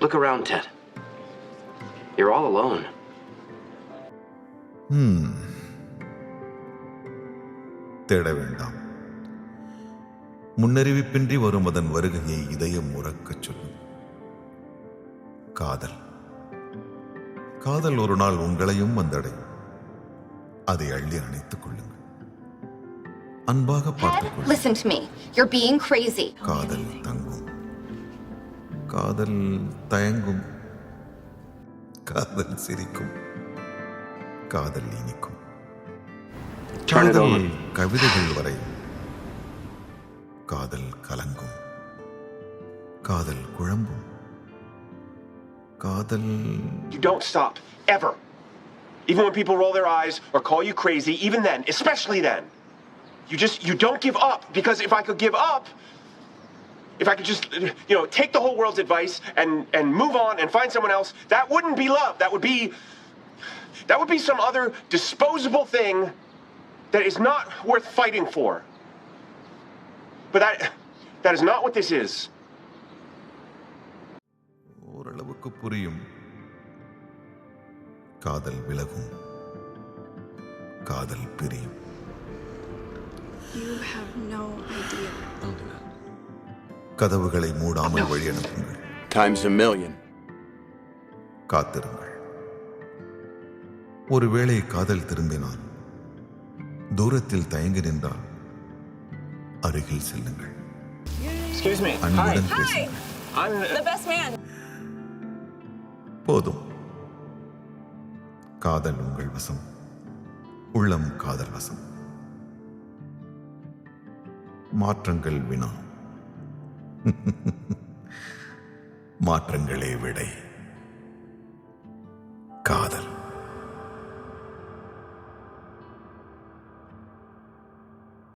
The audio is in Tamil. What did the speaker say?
Look around, Ted. You're all alone. தேட வேண்டாம். முன்னறிவிப்பின்றி வரும் அதன் வருகையை இதயம் உறக்கச் சொல்லும். காதல் காதல் ஒரு நாள் உங்களையும் வந்தடையும். அதை அள்ளி அணைத்துக் கொள்ளுங்கள். அன்பாக பார்த்துக் கொள்ளுங்கள். Listen to me. You're being crazy. காதல் தங்கும், காதல் தயங்கும், காதல் சிரிக்கும், காதல் இனிக்கும். காதல் கவிதைகள் வரையும், காதல் கலங்கும், காதல் குழம்பும், காதல். You don't stop, ever. Even when people roll their eyes or call you crazy, even then, especially then. You don't give up, because if I could give up, if I could just, take the whole world's advice and move on and find someone else, that wouldn't be love. That would be some other disposable thing that is not worth fighting for. But that is not what this is. ஓரளவுக்கு புரியும். காதல் விலகும், காதல் பிரியும். You have no idea. கதவுகளை மூடாமல் வழி அனுப்புங்கள். Times a million. காத்திருங்கள். ஒருவேளை காதல் திரும்பினால், தூரத்தில் தயங்கி நின்றால், அருகில் செல்லுங்கள். Excuse me. அன்புடன் பேசுங்கள். I'm The best man. போதும். காதல் உங்கள் வசம், உள்ளம் காதல் வசம். மாற்றங்கள் வினா, மாற்றங்களே விடை. காதல்.